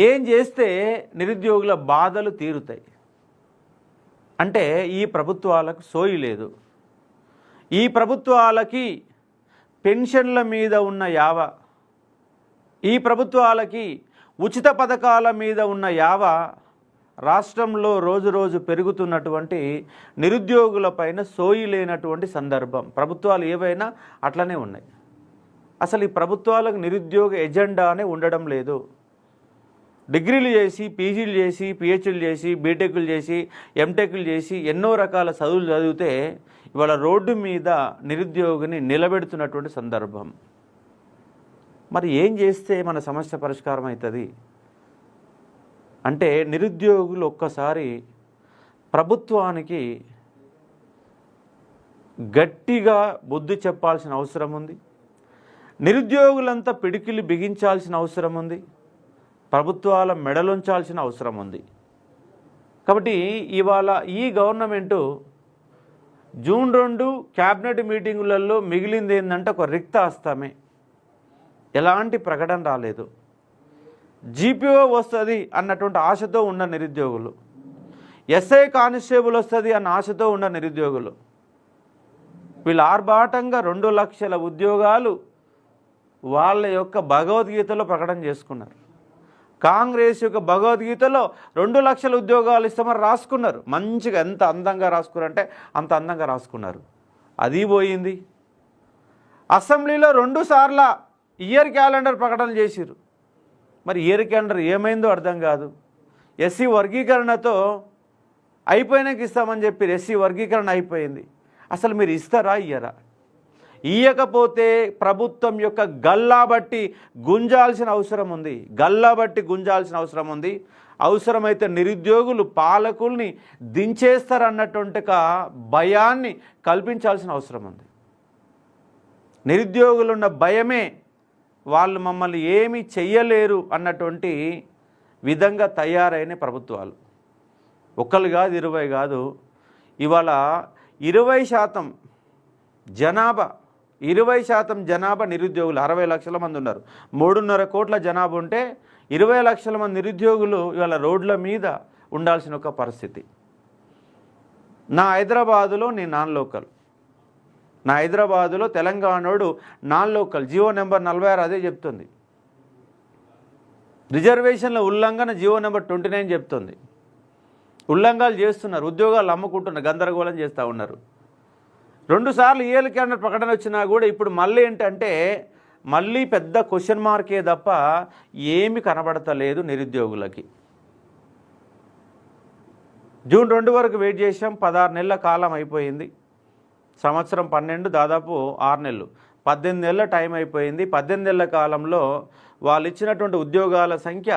ఏం చేస్తే నిరుద్యోగుల బాధలు తీరుతాయి అంటే ఈ ప్రభుత్వాలకు సోయి లేదు. ఈ ప్రభుత్వాలకి పెన్షన్ల మీద ఉన్న యావ, ఈ ప్రభుత్వాలకి ఉచిత పథకాల మీద ఉన్న యావ రాష్ట్రంలో రోజు రోజు పెరుగుతున్నటువంటి నిరుద్యోగులపైన సోయి లేనటువంటి సందర్భం. ప్రభుత్వాలు ఏవైనా అట్లనే ఉన్నాయి. అసలు ఈ ప్రభుత్వాలకు నిరుద్యోగ ఎజెండానే ఉండడం లేదు. డిగ్రీలు చేసి, పీజీలు చేసి, పిహెచ్డీలు చేసి, బీటెక్లు చేసి, ఎంటెక్లు చేసి ఎన్నో రకాల చదువులు చదివితే ఇవాళ రోడ్డు మీద నిరుద్యోగిని నిలబెడుతున్నటువంటి సందర్భం. మరి ఏం చేస్తే మన సమస్య పరిష్కారం అవుతుంది అంటే నిరుద్యోగులు ఒక్కసారి ప్రభుత్వానికి గట్టిగా బుద్ధి చెప్పాల్సిన అవసరం ఉంది. నిరుద్యోగులంతా పిడికిలి బిగించాల్సిన అవసరం ఉంది. ప్రభుత్వాల మెడలుంచాల్సిన అవసరం ఉంది. కాబట్టి ఇవాళ ఈ గవర్నమెంటు జూన్ 2 క్యాబినెట్ మీటింగులలో మిగిలింది ఏంటంటే ఒక రిక్త హస్తమే. ఎలాంటి ప్రకటన రాలేదు. జీపీఓ వస్తుంది అన్నటువంటి ఆశతో ఉన్న నిరుద్యోగులు, ఎస్ఐ కానిస్టేబుల్ వస్తుంది అన్న ఆశతో ఉన్న నిరుద్యోగులు వీళ్ళు ఆర్భాటంగా 2 లక్షల ఉద్యోగాలు వాళ్ళ యొక్క భగవద్గీతలో ప్రకటన చేసుకున్నారు. కాంగ్రెస్ యొక్క భగవద్గీతలో 2 లక్షల ఉద్యోగాలు ఇస్తామని రాసుకున్నారు. మంచిగా ఎంత అందంగా రాసుకున్నారంటే అంత అందంగా రాసుకున్నారు. అది పోయింది. అసెంబ్లీలో 2 సార్లు ఇయర్ క్యాలెండర్ ప్రకటన చేసిరు. మరి ఇయర్ క్యాలెండర్ ఏమైందో అర్థం కాదు. ఎస్సీ వర్గీకరణతో అయిపోయినాక ఇస్తామని చెప్పి ఎస్సీ వర్గీకరణ అయిపోయింది. అసలు మీరు ఇస్తారా ఇయ్యరా? ఇయ్యకపోతే ప్రభుత్వం యొక్క గల్లాబట్టి గుంజాల్సిన అవసరం ఉంది. గల్లాబట్టి గుంజాల్సిన అవసరం ఉంది. అవసరమైతే నిరుద్యోగులు పాలకుల్ని దించేస్తారన్నటువంటి భయాన్ని కల్పించాల్సిన అవసరం ఉంది. నిరుద్యోగులున్న భయమే వాళ్ళు మమ్మల్ని ఏమీ చెయ్యలేరు అన్నటువంటి విధంగా తయారైన ప్రభుత్వాలు. ఒకళ్ళు కాదు, 20 కాదు. ఇవాళ 20% జనాభా 20% జనాభా నిరుద్యోగులు 60 లక్షల మంది ఉన్నారు. 3.5 కోట్ల జనాభా ఉంటే 20 లక్షల మంది నిరుద్యోగులు ఇవాళ రోడ్ల మీద ఉండాల్సిన ఒక పరిస్థితి. నా హైదరాబాదులో నేను నాన్ లోకల్. నా హైదరాబాదులో తెలంగాణోడు నాన్ లోకల్. జీవో నెంబర్ 46 అదే చెప్తుంది. రిజర్వేషన్ల ఉల్లంఘన జీవో నెంబర్ 29 చెప్తుంది. ఉల్లంఘనలు చేస్తున్నారు, ఉద్యోగాలు అమ్ముకుంటున్నారు, గందరగోళం చేస్తూ ఉన్నారు. 2 సార్లు ఇయర్ క్యాలెండర్ ప్రకటన వచ్చినా కూడా ఇప్పుడు మళ్ళీ ఏంటంటే మళ్ళీ పెద్ద క్వశ్చన్ మార్కే తప్ప ఏమి కనబడతలేదు నిరుద్యోగులకి. జూన్ 2 వరకు వెయిట్ చేసాం. 16 నెలల కాలం అయిపోయింది. సంవత్సరం 12, దాదాపు 6 నెలలు, 18 నెలల టైం అయిపోయింది. 18 నెలల కాలంలో వాళ్ళు ఇచ్చినటువంటి ఉద్యోగాల సంఖ్య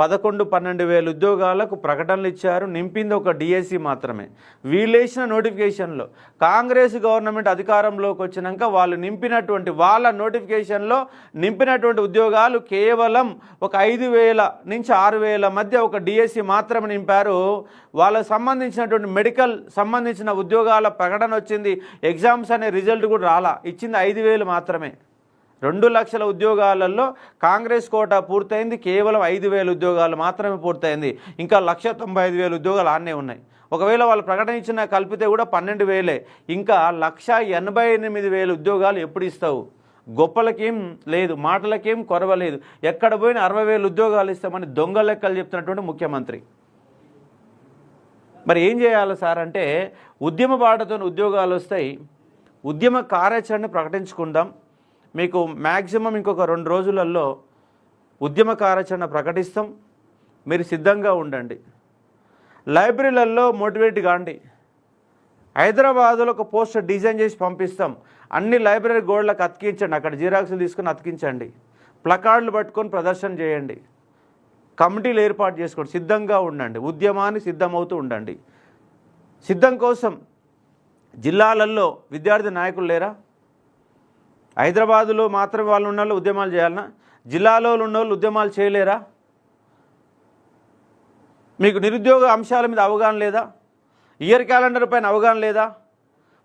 11-12 వేల ఉద్యోగాలకు ప్రకటనలు ఇచ్చారు. నింపింది ఒక డిఎస్సి మాత్రమే. వీళ్ళేసిన నోటిఫికేషన్లో కాంగ్రెస్ గవర్నమెంట్ అధికారంలోకి వచ్చినాక వాళ్ళు నింపినటువంటి వాళ్ళ నోటిఫికేషన్లో నింపినటువంటి ఉద్యోగాలు కేవలం ఒక 5,000 నుంచి 6,000 మధ్య ఒక డిఎస్సి మాత్రమే నింపారు. వాళ్ళకు సంబంధించినటువంటి మెడికల్ సంబంధించిన ఉద్యోగాల ప్రకటన వచ్చింది. ఎగ్జామ్స్ అనే రిజల్ట్ కూడా రాలా. ఇచ్చింది 5,000 మాత్రమే. 2 లక్షల ఉద్యోగాలలో కాంగ్రెస్ కోటా పూర్తయింది. కేవలం 5,000 ఉద్యోగాలు మాత్రమే పూర్తయింది. ఇంకా 1,95,000 ఉద్యోగాలు ఆన్నే ఉన్నాయి. ఒకవేళ వాళ్ళు ప్రకటన ఇచ్చిన కలిపితే కూడా 12,000. ఇంకా 1,88,000 ఉద్యోగాలు ఎప్పుడు ఇస్తావు? గొప్పలకేం లేదు, మాటలకేం కొరవలేదు. ఎక్కడ పోయినా 60,000 ఉద్యోగాలు ఇస్తామని దొంగ లెక్కలు చెప్తున్నటువంటి ముఖ్యమంత్రి. మరి ఏం చేయాలి సార్ అంటే ఉద్యమ బాటతో ఉద్యోగాలు వస్తాయి. ఉద్యమ కార్యాచరణ ప్రకటించుకుందాం. మీకు మ్యాక్సిమం ఇంకొక 2 రోజులలో ఉద్యమ కార్యాచరణ ప్రకటిస్తాం. మీరు సిద్ధంగా ఉండండి. లైబ్రరీలలో మోటివేట్ కాండి. హైదరాబాదులో ఒక పోస్టర్ డిజైన్ చేసి పంపిస్తాం. అన్ని లైబ్రరీ గోడలకు అతికించండి. అక్కడ జిరాక్స్లు తీసుకొని అతికించండి. ప్లకార్డులు పట్టుకొని ప్రదర్శన చేయండి. కమిటీలు ఏర్పాటు చేసుకోండి. సిద్ధంగా ఉండండి. ఉద్యమాన్ని సిద్ధమవుతూ ఉండండి. సిద్ధం కోసం జిల్లాలలో విద్యార్థి నాయకులు లేరా? హైదరాబాదులో మాత్రమే వాళ్ళు ఉన్న వాళ్ళు ఉద్యమాలు చేయాలన్నా? జిల్లాలో ఉన్న వాళ్ళు ఉద్యమాలు చేయలేరా? మీకు నిరుద్యోగ అంశాల మీద అవగాహన లేదా? ఇయర్ క్యాలెండర్ పైన అవగాహన లేదా?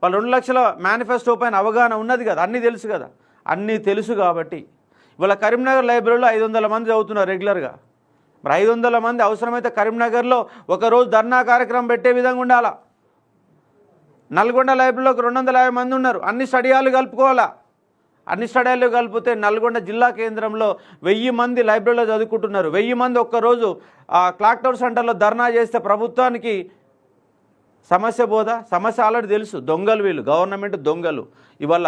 వాళ్ళు 2 లక్షల మేనిఫెస్టో పైన అవగాహన ఉన్నది కదా, అన్నీ తెలుసు కదా. అన్నీ తెలుసు కాబట్టి ఇవాళ కరీంనగర్ లైబ్రరీలో 500 మంది చదువుతున్నారు రెగ్యులర్గా. మరి 500 మంది అవసరమైతే కరీంనగర్లో ఒకరోజు ధర్నా కార్యక్రమం పెట్టే విధంగా ఉండాలా. నల్గొండ లైబ్రరీలోకి 250 మంది ఉన్నారు, అన్ని స్టడియాలు కలుపుకోవాలా. అన్ని స్టడియాలు కలిపితే నల్గొండ జిల్లా కేంద్రంలో 1000 మంది లైబ్రరీలో చదువుకుంటున్నారు. 1000 మంది ఒక్కరోజు క్లాక్ టవర్ సెంటర్లో ధర్నా చేస్తే ప్రభుత్వానికి సమస్య పోదా? సమస్య ఆల్రెడీ తెలుసు. దొంగలు వీళ్ళు, గవర్నమెంట్ దొంగలు. ఇవాళ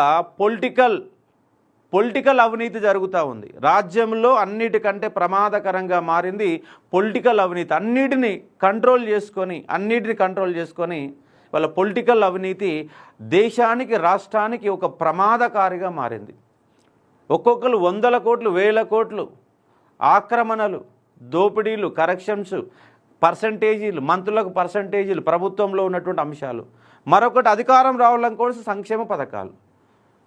పొలిటికల్ అవినీతి జరుగుతూ ఉంది రాజ్యంలో. అన్నిటికంటే ప్రమాదకరంగా మారింది పొలిటికల్ అవినీతి. అన్నిటిని కంట్రోల్ చేసుకొని వాళ్ళ పొలిటికల్ అవినీతి దేశానికి, రాష్ట్రానికి ఒక ప్రమాదకారిగా మారింది. ఒక్కొక్కరు 100 కోట్లు, 1000 కోట్లు ఆక్రమణలు, దోపిడీలు, కరప్షన్స్, పర్సంటేజీలు, మంత్రులకు పర్సంటేజీలు, ప్రభుత్వంలో ఉన్నటువంటి అంశాలు. మరొకటి అధికారం రావడం కోసం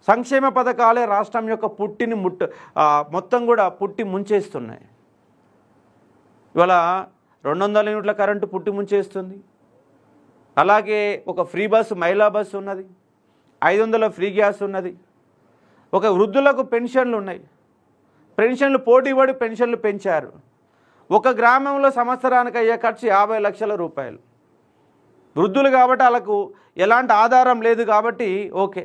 సంక్షేమ పథకాలే రాష్ట్రం యొక్క పుట్టిని మొత్తం కూడా పుట్టి ముంచేస్తున్నాయి. ఇవాళ 200 యూనిట్ల కరెంటు పుట్టి ముంచేస్తుంది. అలాగే ఒక ఫ్రీ బస్సు, మహిళా బస్సు ఉన్నది, 500 ఫ్రీ గ్యాస్ ఉన్నది. ఒక వృద్ధులకు పెన్షన్లు ఉన్నాయి, పెన్షన్లు పోటీపడి పెన్షన్లు పెంచారు. ఒక గ్రామంలో సంవత్సరానికి అయ్యే ఖర్చు 50 లక్షల రూపాయలు. వృద్ధులు కాబట్టి వాళ్ళకు ఎలాంటి ఆధారం లేదు కాబట్టి ఓకే.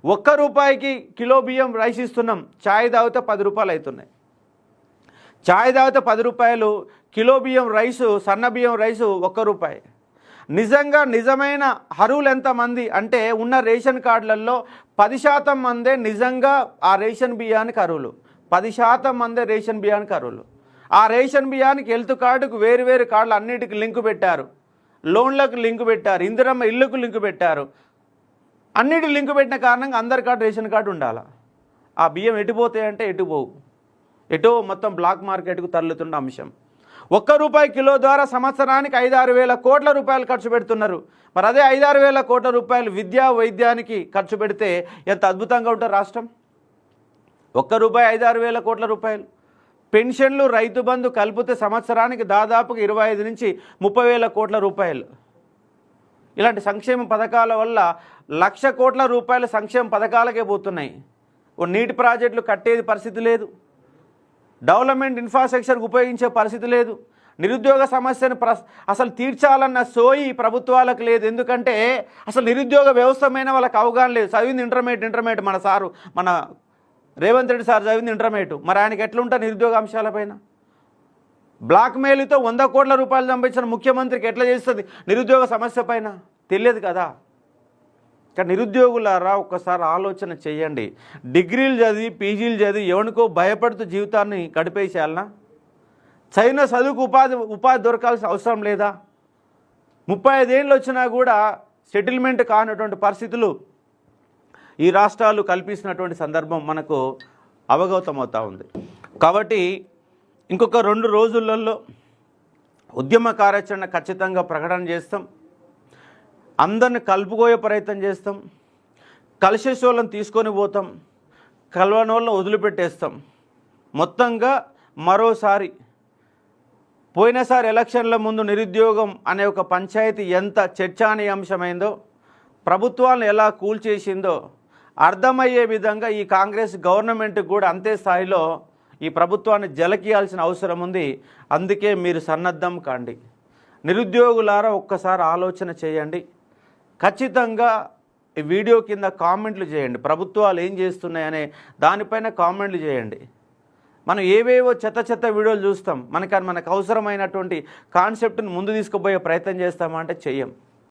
₹1 కిలో బియ్యం రైస్ ఇస్తున్నాం, ఛాయ్ తాగితే 10 రూపాయలు అవుతున్నాయి. ఛాయ్ తాగితే 10 రూపాయలు, కిలో బియ్యం రైసు, సన్న బియ్యం రైసు ₹1. నిజమైన అర్హులు ఎంతమంది అంటే ఉన్న రేషన్ కార్డులలో 10% మందే నిజంగా ఆ రేషన్ బియ్యానికి అర్హులు. 10% మందే రేషన్ బియ్యానికి అర్హులు. ఆ రేషన్ బియ్యానికి హెల్త్ కార్డుకు వేరు కార్డులు అన్నిటికి లింకు పెట్టారు, లోన్లకు లింకు పెట్టారు, ఇందిరమ్మ ఇల్లుకు లింకు పెట్టారు. అన్నిటి లింకు పెట్టిన కారణంగా అందరి కార్డు రేషన్ కార్డు ఉండాలి. ఆ బియ్యం ఎటుపోతాయంటే ఎటుపోవు, ఎటో మొత్తం బ్లాక్ మార్కెట్కు తరలుతున్న అంశం. ₹1 కిలో ద్వారా సంవత్సరానికి 5-6 వేల కోట్ల రూపాయలు ఖర్చు పెడుతున్నారు. మరి అదే 5-6 వేల కోట్ల రూపాయలు విద్యా వైద్యానికి ఖర్చు పెడితే ఎంత అద్భుతంగా ఉంటుంది రాష్ట్రం. ₹1 5-6 వేల కోట్ల రూపాయలు. పెన్షన్లు, రైతు బంధు కలిపితే సంవత్సరానికి దాదాపుగా 25 నుంచి 30 వేల కోట్ల రూపాయలు. ఇలాంటి సంక్షేమ పథకాల వల్ల 1,00,000 కోట్ల రూపాయలు సంక్షేమ పథకాలకే పోతున్నాయి. ఓ నీటి ప్రాజెక్టులు కట్టేది పరిస్థితి లేదు, డెవలప్మెంట్ ఇన్ఫ్రాస్ట్రక్చర్కి ఉపయోగించే పరిస్థితి లేదు, నిరుద్యోగ సమస్యను అసలు తీర్చాలన్న సోయి ప్రభుత్వాలకు లేదు. ఎందుకంటే అసలు నిరుద్యోగ వ్యవస్థ మీద వాళ్ళకి అవగాహన లేదు. చదివింది ఇంటర్మీడియట్ మన రేవంత్ రెడ్డి సార్ చదివింది ఇంటర్మీడియట్. మరి ఆయనకి ఎట్లుంటారు నిరుద్యోగ అంశాలపైన? బ్లాక్ మెయిల్తో 100 కోట్ల రూపాయలు సంపాదించిన ముఖ్యమంత్రికి ఎట్లా చేస్తుంది నిరుద్యోగ సమస్య పైన? తెలియదు కదా. కానీ నిరుద్యోగులారా ఒక్కసారి ఆలోచన చేయండి. డిగ్రీలు చదివి, పీజీలు చదివి ఎవరికో భయపడుతూ జీవితాన్ని గడిపేసేయాలనా? చైనా చదువుకు ఉపాధి దొరకాల్సిన అవసరం లేదా? 35 ఏళ్ళు వచ్చినా కూడా సెటిల్మెంట్ కానటువంటి పరిస్థితులు ఈ రాష్ట్రాలు కల్పిస్తున్నటువంటి సందర్భం మనకు అవగతమవుతూ ఉంది. కాబట్టి ఇంకొక 2 రోజులలో ఉద్యమ కార్యాచరణ ఖచ్చితంగా ప్రకటన చేస్తాం. అందరిని కలుపుకోయే ప్రయత్నం చేస్తాం. కలిసేసోళ్ళని తీసుకొని పోతాం, కలవనోళ్ళని వదిలిపెట్టేస్తాం. మొత్తంగా మరోసారి పోయినసారి ఎలక్షన్ల ముందు నిరుద్యోగం అనే ఒక పంచాయతీ ఎంత చర్చానీయాంశమైందో, ప్రభుత్వాలను ఎలా కూల్చేసిందో అర్థమయ్యే విధంగా ఈ కాంగ్రెస్ గవర్నమెంట్కి కూడా అంతే స్థాయిలో ఈ ప్రభుత్వాన్ని జలకియాల్సిన అవసరం ఉంది. అందుకే మీరు సన్నద్ధం కాండి. నిరుద్యోగులారా ఒక్కసారి ఆలోచన చేయండి. ఖచ్చితంగా ఈ వీడియో కింద కామెంట్లు చేయండి. ప్రభుత్వాలు ఏం చేస్తున్నాయనే దానిపైన కామెంట్లు చేయండి. మనం ఏవేవో చెత్త వీడియోలు చూస్తాం, మనకు అవసరమైనటువంటి కాన్సెప్ట్ని ముందు తీసుకుపోయే ప్రయత్నం చేస్తామా అంటే చెయ్యం.